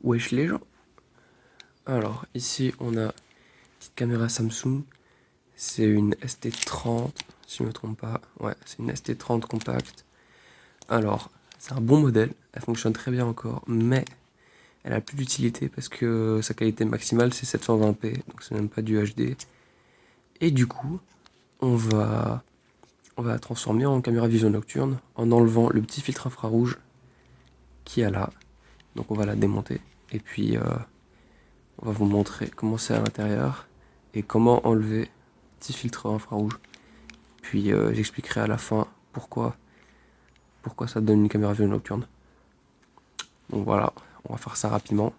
Wesh les gens. Alors ici on a une petite caméra Samsung. C'est une ST30 si je ne me trompe pas. Ouais, c'est une ST30 compacte. Alors c'est un bon modèle, elle fonctionne très bien encore, mais elle a plus d'utilité parce que sa qualité maximale c'est 720p, donc c'est même pas du HD. Et du coup on va, on va la transformer en caméra vision nocturne en enlevant le petit filtre infrarouge qui est là. Donc on va la démonter et puis on va vous montrer comment c'est à l'intérieur et comment enlever le petit filtre infrarouge. Puis j'expliquerai à la fin pourquoi ça donne une caméra vidéo nocturne. Donc voilà, on va faire ça rapidement.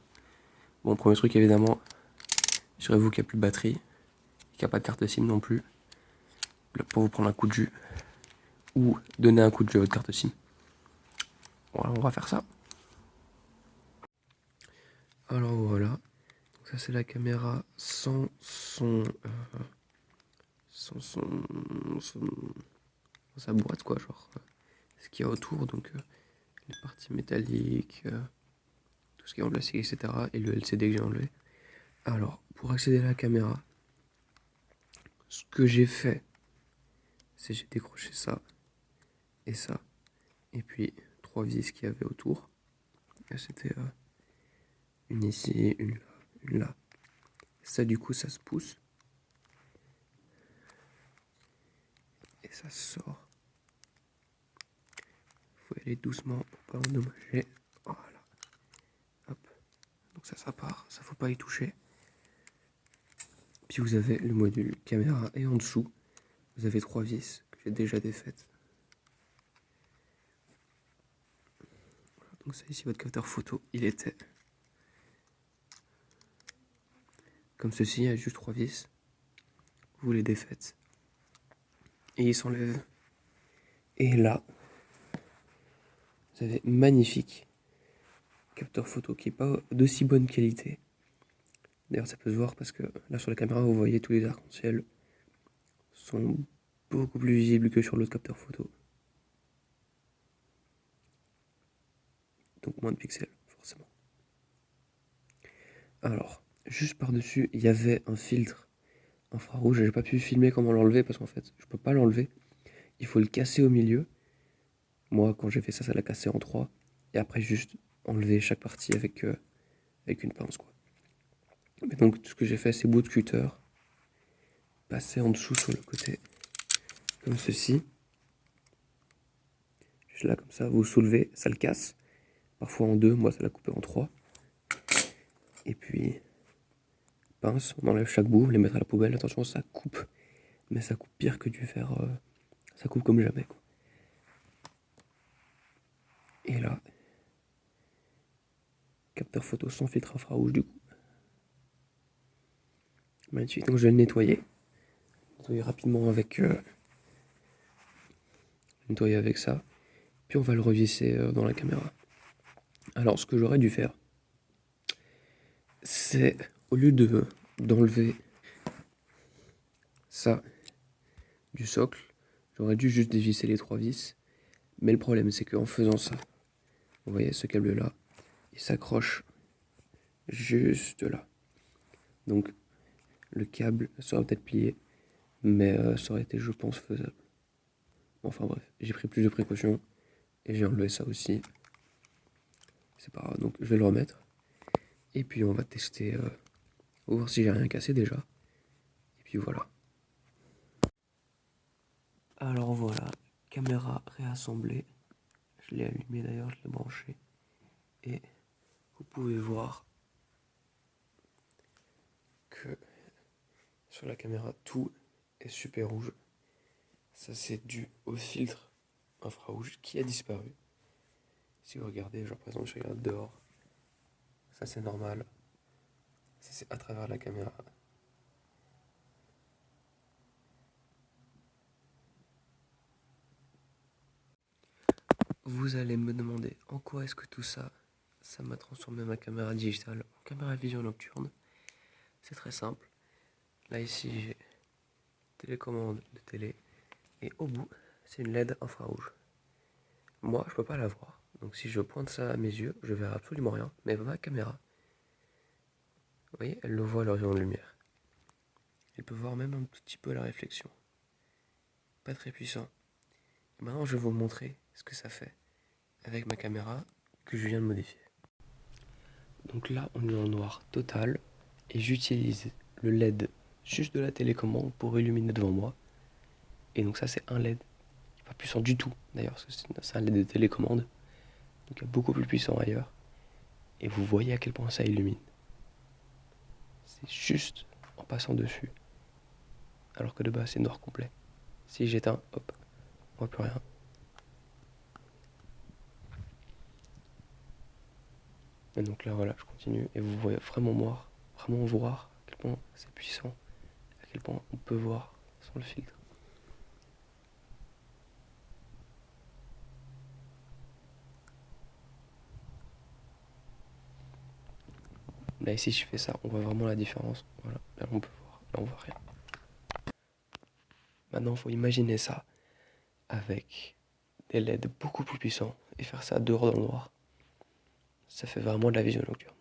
Bon, premier truc évidemment, assurez-vous qu'il n'y a plus de batterie, qu'il n'y a pas de carte SIM non plus, pour vous prendre un coup de jus ou donner un coup de jus à votre carte SIM. Voilà, on va faire ça. Alors voilà, donc ça c'est la caméra sans sa boîte quoi, genre ce qu'il y a autour, donc les parties métalliques, tout ce qui est en plastique, etc. Et le LCD que j'ai enlevé. Alors, pour accéder à la caméra, ce que j'ai fait, c'est j'ai décroché ça et ça, et puis trois vis qu'il y avait autour. C'était une ici, une là, une là. Ça, du coup, ça se pousse et ça sort. Faut y aller doucement pour pas endommager. Voilà. Hop. Donc ça part. Ça, faut pas y toucher. Puis vous avez le module caméra et en dessous, vous avez trois vis que j'ai déjà défaites. Voilà, donc ça ici, votre capteur photo, il était comme ceci, il y a juste trois vis. Vous les défaites. Et ils s'enlèvent. Et là, vous avez magnifique capteur photo qui n'est pas d'aussi bonne qualité. D'ailleurs, ça peut se voir parce que là, sur la caméra, vous voyez tous les arcs-en-ciel sont beaucoup plus visibles que sur l'autre capteur photo. Donc moins de pixels, forcément. Alors, juste par-dessus, il y avait un filtre infrarouge. J'ai pas pu filmer comment l'enlever parce qu'en fait, je peux pas l'enlever. Il faut le casser au milieu. Moi, quand j'ai fait ça, ça l'a cassé en trois. Et après, juste enlever chaque partie avec une pince, quoi. Mais donc, ce que j'ai fait, c'est bout de cutter, passer en dessous sur le côté, comme ceci. Juste là, comme ça, vous soulevez, ça le casse. Parfois en deux, moi ça l'a coupé en trois. Et puis, pince, on enlève chaque bout, on les mettre à la poubelle. Attention, ça coupe. Mais ça coupe pire que du fer. Ça coupe comme jamais, quoi. Et là, capteur photo sans filtre infrarouge, du coup. Magnifique. Donc je vais le nettoyer. Nettoyer rapidement avec, nettoyer avec ça. Puis on va le revisser dans la caméra. Alors, ce que j'aurais dû faire, c'est au lieu d'enlever ça du socle, j'aurais dû juste dévisser les trois vis. Mais le problème, c'est qu'en faisant ça, vous voyez ce câble là, il s'accroche juste là. Donc le câble serait peut-être plié, mais ça aurait été, je pense, faisable. Enfin bref, j'ai pris plus de précautions et j'ai enlevé ça aussi. C'est pas grave, donc je vais le remettre. Et puis on va tester, on va voir si j'ai rien cassé déjà. Et puis voilà. Alors voilà, caméra réassemblée. Je l'ai allumé d'ailleurs, je l'ai branché. Et vous pouvez voir que sur la caméra, tout est super rouge. Ça, c'est dû au filtre infrarouge qui a disparu. Si vous regardez, genre par exemple, je regarde dehors. Ça, c'est normal. Ça, c'est à travers la caméra. Vous allez me demander en quoi est-ce que tout ça, ça m'a transformé ma caméra digitale en caméra vision nocturne. C'est très simple. Là, ici, j'ai télécommande de télé. Et au bout, c'est une LED infrarouge. Moi, je peux pas la voir. Donc si je pointe ça à mes yeux, je verrai absolument rien. Mais ma caméra, Vous voyez, elle le voit le rayon de lumière. Elle peut voir même un tout petit peu la réflexion. Pas très puissant. Et maintenant, je vais vous montrer ce que ça fait avec ma caméra que je viens de modifier. Donc là, on est en noir total et j'utilise le LED juste de la télécommande pour illuminer devant moi. Et donc ça, c'est un LED qui n'est pas puissant du tout d'ailleurs, parce que c'est un LED de télécommande. Donc il est beaucoup plus puissant ailleurs. Et vous voyez à quel point ça illumine. C'est juste en passant dessus. Alors que de bas, c'est noir complet. Si j'éteins, hop, on voit plus rien. Et donc là, voilà, je continue. Et vous voyez vraiment voir à quel point c'est puissant. À quel point on peut voir sans le filtre. Là, ici, je fais ça, on voit vraiment la différence. Voilà, là, on peut voir. Là, on voit rien. Maintenant, il faut imaginer ça avec des LED beaucoup plus puissants et faire ça dehors dans le noir. Ça fait vraiment de la vision nocturne.